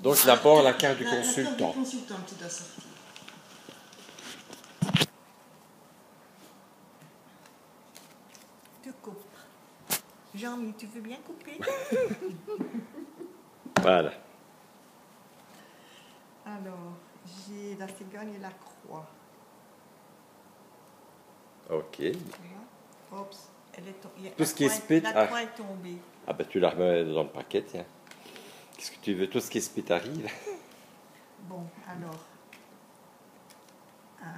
Donc d'abord la carte du La carte consultant. du consultant qui doit sortir. Tu coupes. Jean-Mi, tu veux bien couper? Voilà. Alors, j'ai la cigogne et la croix. Ok. Tu vois? Oups, elle est tombée. Tout ce qui est split, La croix est tombée. Ah ben tu la remets dans le paquet, tiens. Qu'est-ce que tu veux? Tout ce qui est split arrive. Bon, alors. 1,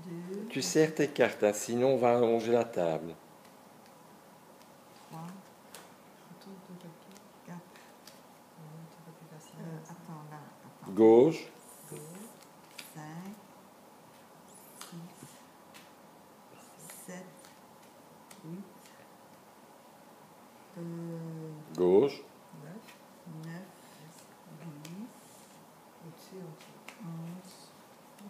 2, Tu serres tes cartes, hein, sinon on va allonger la table. 3, 4. Attends, là. Attends. Gauche. 2, 5, 6, 7, 8, Gauche. 9, 10, 11, 12.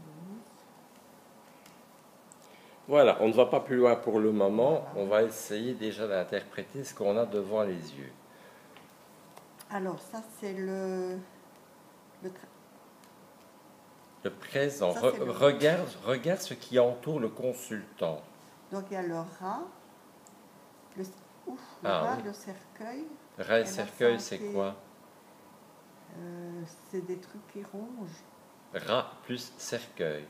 Voilà, on ne va pas plus loin pour le moment. On va essayer déjà d'interpréter ce qu'on a devant les yeux. Alors, ça, c'est le Le présent. Ça, c'est le- Regarde ce qui entoure le consultant. Donc, il y a le rat, le, ouf, le Ah, rat, oui. le cercueil. Rat et la cercueil, c'est santé. quoi? C'est des trucs qui rongent. Rat plus cercueil.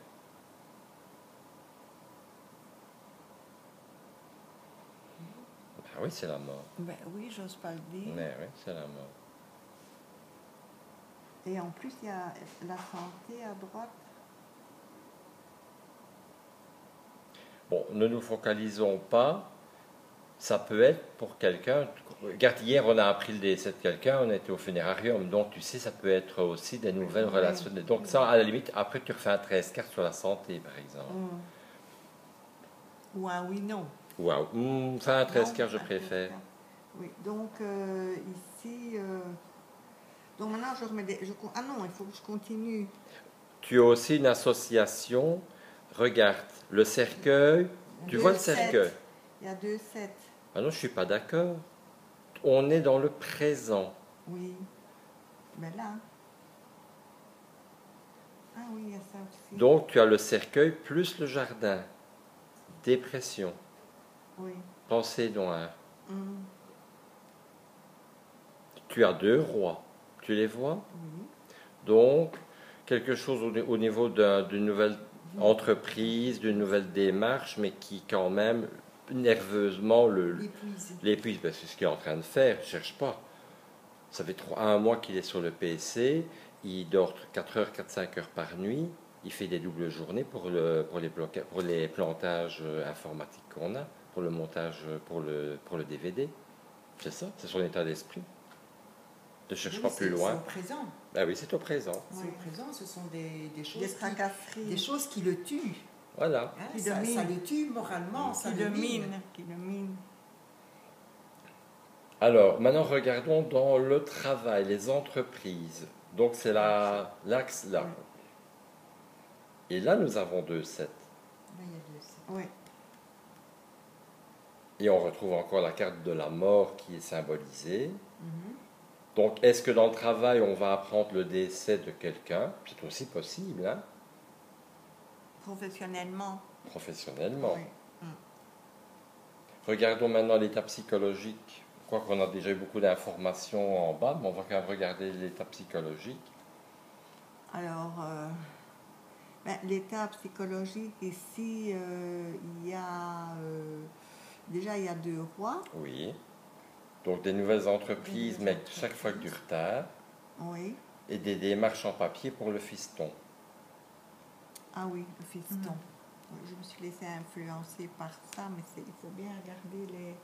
Ah oui, c'est la mort. Ben oui, j'ose pas le dire. Mais oui, c'est la mort. Et en plus, il y a la santé à droite. Bon, ne nous focalisons pas. Ça peut être pour quelqu'un. Regarde, hier, on a appris le décès de quelqu'un, on était au funérarium. Donc, tu sais, ça peut être aussi des nouvelles Oui. relations. Donc, ça, à la limite, après, tu refais un 13 cartes sur la santé, par exemple. Ou un oui-non. Waouh, ça, un 13 Non, cartes, je un préfère. 13 cartes. Oui, donc ici. Donc maintenant, je remets des. Ah non, il faut que je continue. Tu as aussi une association. Regarde, le cercueil. Tu vois le cercueil? Il y a 2 7. Ah non, je ne suis pas d'accord. On est dans le présent. Oui. Ben là. Ah oui, il y a ça aussi. Donc, tu as le cercueil plus le jardin. Dépression. Oui. Pensée noire. Hum, Tu as 2 rois. Tu les vois? Oui. Donc, quelque chose au niveau d'une nouvelle entreprise, d'une nouvelle démarche, mais qui quand même nerveusement l'épuise. Ben, c'est ce qu'il est en train de faire, il ne cherche pas. Ça fait 1 mois qu'il est sur le PC, il dort 4 heures, 4-5 heures par nuit, il fait des doubles journées pour les plantages informatiques qu'on a, pour le montage, pour le DVD. C'est ça, c'est son état d'esprit. Ne cherche pas plus loin. C'est au présent. Ah oui, c'est au présent. C'est au présent, ce sont des Des choses, tracasseries. des choses qui le tuent. Voilà. Hein, Qui ça dominent. le tue moralement, ça Qui le le mine. mine. Qui le mine. Alors, maintenant, regardons dans le travail, les entreprises. Donc, c'est l'axe là. Et là, nous avons 2-7. Là, il y a 2 7. Oui. Et on retrouve encore la carte de la mort qui est symbolisée. Mhm. Donc, est-ce que dans le travail, on va apprendre le décès de quelqu'un? C'est aussi possible, hein? Professionnellement. Professionnellement. Oui. Regardons maintenant l'état psychologique. Je crois qu'on a déjà eu beaucoup d'informations en bas, mais on va quand même regarder l'état psychologique. Alors, l'état psychologique ici, il y a déjà il y a 2 rois. Oui. Donc des nouvelles entreprises, mais chaque fois que du retard. Oui. Et des démarches en papier pour le fiston. Ah oui, le fiston. Oui, je me suis laissée influencer par ça, mais il faut bien regarder les.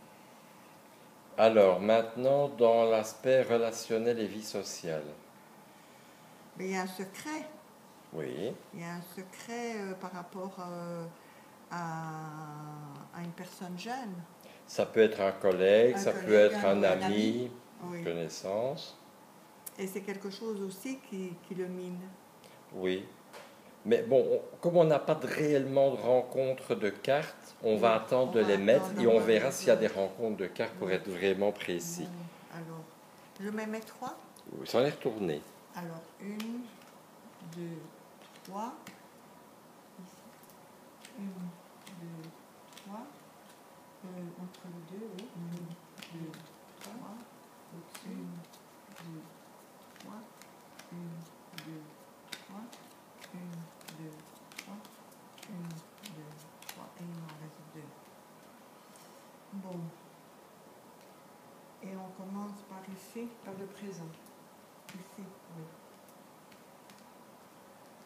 Alors maintenant, dans l'aspect relationnel et vie sociale. Mais il y a un secret. Oui. Il y a un secret par rapport à une personne jeune. Ça peut être un collègue, Un ça peut collègue, être un un ami, ami. une Oui. connaissance. Et c'est quelque chose aussi qui le mine. Oui. Mais bon, comme on n'a pas réellement de rencontre de cartes, on va attendre de les mettre et on verra s'il y a des rencontres de cartes pour être vraiment précis. Alors, je mets mes 3. Sans les retourner. Alors, 1, 2, 3. Ici. 1, 2, 3. Entre les deux, oui. 1, 2, 3. Au-dessus. 1, 2, 3. 1, 2, 3. 1, 2, 3. 1, 2, 3. Et il m'en reste 2. Bon. Et on commence par ici. Par le présent. Ici, oui.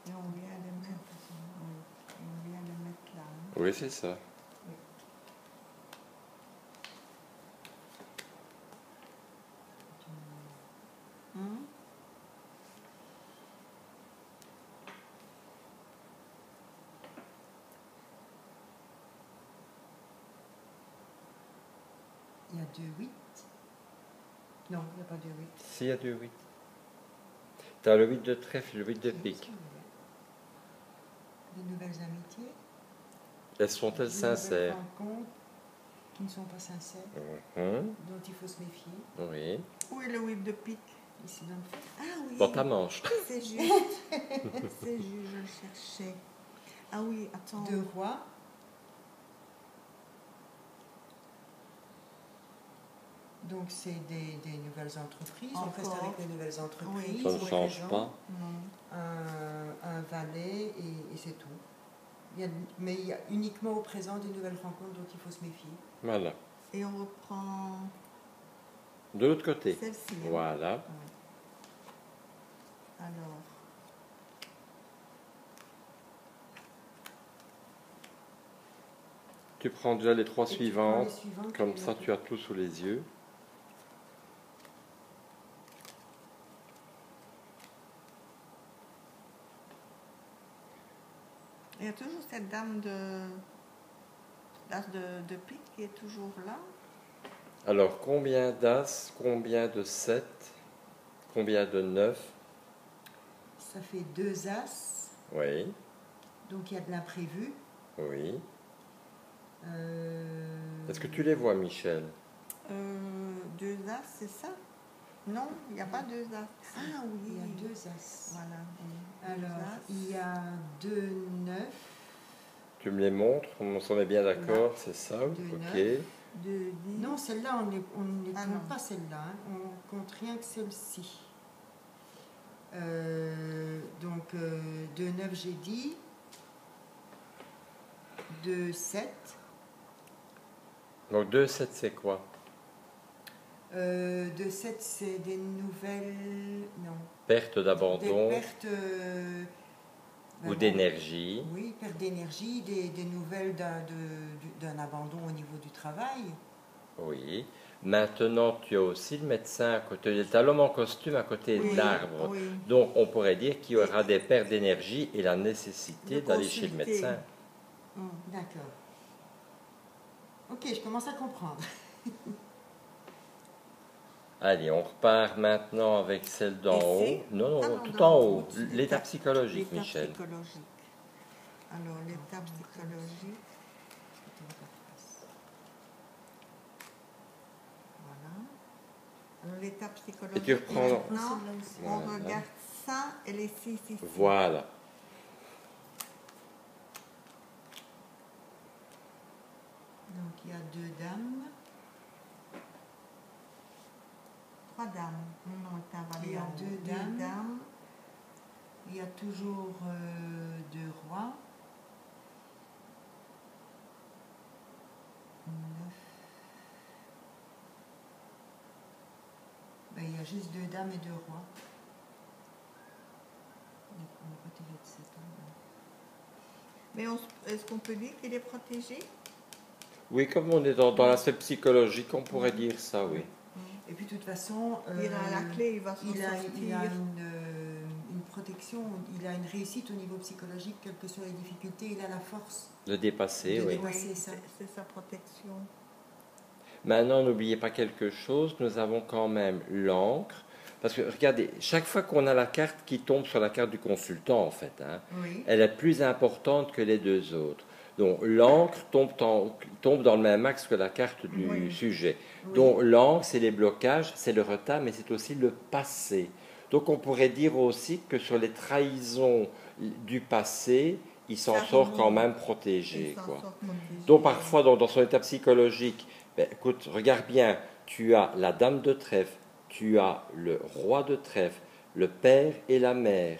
Et on vient le mettre, oui. Et on vient le mettre là. Hein. Oui, c'est ça. Hein? Il y a 2 8. Non, il n'y a pas de 8. S'il y a 2 8. Tu as le 8 de trèfle et le 8 de pique. De nouvelles amitiés. Elles sont-elles de sincères? nouvelles rencontres qui ne sont pas sincères, Mhm. dont il faut se méfier. Oui. Où est le whip de pique? Ici dans le fond. Ah oui, Dans ta manche. c'est juste. C'est juste, je le cherchais. Ah oui, attends. 2 rois. Donc c'est des nouvelles entreprises. On reste Encore. avec les nouvelles entreprises. Oui. Ça ne au change présent. pas. Non. Un valet et c'est tout. Mais il y a uniquement au présent des nouvelles rencontres dont il faut se méfier. Voilà. Et on reprend De l'autre côté. celle-ci. hein. Voilà. Alors, Tu prends déjà les 3 Et tu prends les suivantes. suivantes, Comme tu ça, les tu as tout sous les yeux. il y a toujours cette dame d'as de pique qui est toujours là. Alors, combien d'as, combien de 7, combien de 9? Ça fait 2 as, Oui, donc il y a de l'imprévu. oui. Euh, Est-ce que tu les vois, Michel? 2 as, c'est ça? Non, il n'y a pas 2 as. Ah oui, Il y a 2 as. Voilà. Alors, Deux as. il y a 2 9, Tu me les montres, on s'en est bien d'accord, c'est ça? Deux Ok. 2, 10. non, celle-là, on ne les Ah compte non. pas, celle-là. Hein. On compte rien que celle-ci. Donc, 2 9, j'ai dit. 2 7. Donc 2, 7, c'est quoi? 2 7, c'est des nouvelles. Non. Perte Des d'abandon pertes. ou bon, d'énergie. Oui, perte d'énergie, des nouvelles d'un abandon au niveau du travail. Oui. Maintenant, tu as aussi le médecin à côté. Tu as l'homme en costume à côté Oui, de l'arbre. oui. Donc, on pourrait dire qu'il y aura des pertes d'énergie et la nécessité De d'aller chez le consulter. médecin. D'accord. Ok, je commence à comprendre. Allez, on repart maintenant avec celle d'en haut. Ici? Non, non, Ah non, tout non, en haut. au-dessus. L'état psychologique, L'état Michel. psychologique. Alors, l'état psychologique, voilà. Alors, l'état psychologique. Et tu reprends- Maintenant, Celle-là aussi. on Voilà. regarde ça et les 6 ici. Voilà. Donc il y a 2 dames. 3 dames. Non, est invalidé. Il y a en haut. deux dames. Il y a toujours 2 rois. 9. Ben, il y a juste 2 dames et 2 rois. On va protéger de 7 ans. Mais est-ce qu'on peut dire qu'il est protégé? Oui, comme on est dans l'aspect psychologique, on pourrait dire ça, oui. Et puis de toute façon, Il a la clé, il va s'en il a sortir. une protection, il a une réussite au niveau psychologique, quelles que soient les difficultés, il a la force. Le dépasser, De oui. dépasser. Oui, ça. c'est sa protection. Maintenant, n'oubliez pas quelque chose, nous avons quand même l'encre. Parce que regardez, chaque fois qu'on a la carte qui tombe sur la carte du consultant, en fait, hein, Oui. elle est plus importante que les deux autres. Donc l'encre tombe dans le même axe que la carte du Oui. sujet. Oui. Donc l'encre, c'est les blocages, c'est le retard, mais c'est aussi le passé. Donc on pourrait dire aussi que sur les trahisons du passé, il s'en Ça sort remonte. quand même Il protégé, s'en quoi. sort protégé. Donc parfois, dans son état psychologique, ben, écoute, regarde bien, tu as la dame de trèfle, tu as le roi de trèfle, le père et la mère.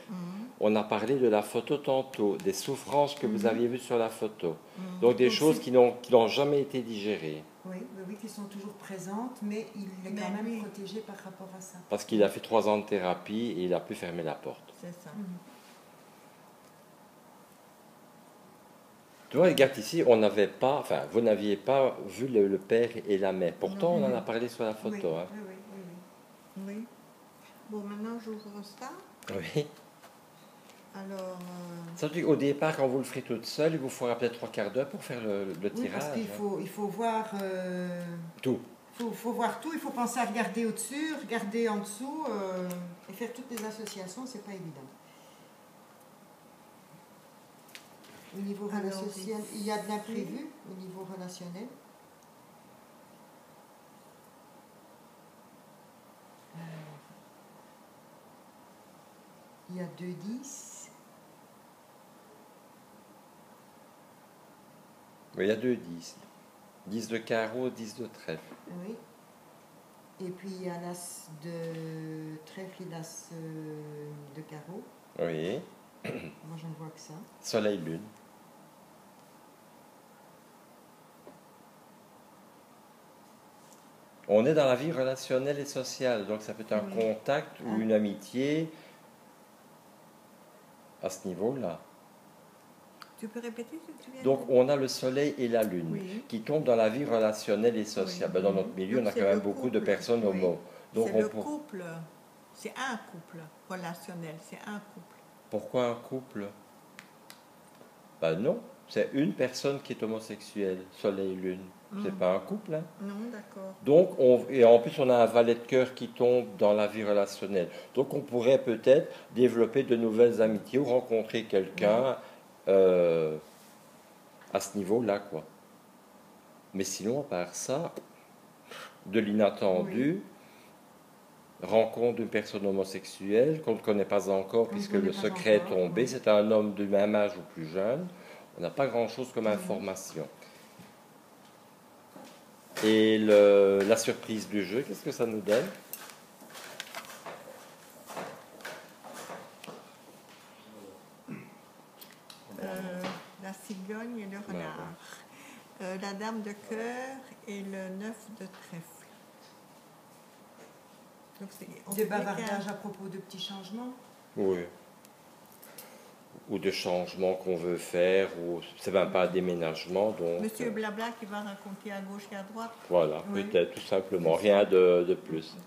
On a parlé de la photo tantôt, des souffrances que vous aviez vues sur la photo. Donc des Donc, choses c'est- qui n'ont jamais été digérées. Oui, oui, oui, qui sont toujours présentes, mais il est quand Mais même oui. protégé par rapport à ça. Parce qu'il a fait 3 ans de thérapie et il a pu fermer la porte. C'est ça. Tu vois, regarde ici, on n'avait pas, enfin, vous n'aviez pas vu le père et la mère. Pourtant, on en a parlé sur la photo. Oui, Hein. oui, oui, oui, oui. Oui. Bon, maintenant j'ouvre ça. Oui. Alors, Surtout qu'au départ, quand vous le ferez toute seule, il vous faudra peut-être 3/4 d'heure pour faire le Oui, tirage. parce qu'il hein. il faut voir Tout. faut voir tout, il faut penser à regarder au-dessus, regarder en dessous, et faire toutes les associations, c'est pas évident. Au niveau Alors, relationnel, il y a de ici. l'imprévu au niveau relationnel. Il y a 2 10. Oui, il y a 2 10. 10 de carreau, 10 de trèfle. Oui. Et puis il y a l'as de trèfle et l'as de carreau. Oui. Moi je ne vois que ça. Soleil, lune. On est dans la vie relationnelle et sociale, donc ça peut être un contact ou une amitié à ce niveau-là. tu peux répéter ce que tu viens Donc de dire? on a le soleil et la lune Oui. qui tombent dans la vie relationnelle et sociale. Oui. Ben, dans notre milieu, Donc, on a c'est quand même le beaucoup de couple. personnes Oui. homo. Donc C'est le couple. C'est un couple relationnel. C'est un couple. Pourquoi un couple? Ben non, c'est une personne qui est homosexuelle, soleil-lune. C'est pas un couple. Hein. Non, d'accord. Donc, et en plus, on a un valet de cœur qui tombe dans la vie relationnelle. Donc, on pourrait peut-être développer de nouvelles amitiés ou rencontrer quelqu'un à ce niveau-là, quoi. Mais sinon, à part ça, de l'inattendu, rencontre d'une personne homosexuelle qu'on ne connaît pas encore, puisque le secret est tombé, c'est un homme du même âge ou plus jeune, on n'a pas grand-chose comme information. Et la surprise du jeu, qu'est-ce que ça nous donne? La cigogne et le renard. La dame de cœur et le 9 de trèfle. Donc, on Des dirait bavardages à propos de petits changements. Oui. Ou de changements qu'on veut faire, ou c'est même pas un déménagement, donc... Monsieur Blabla qui va raconter à gauche et à droite. Voilà, Oui. peut-être tout simplement, rien de plus. de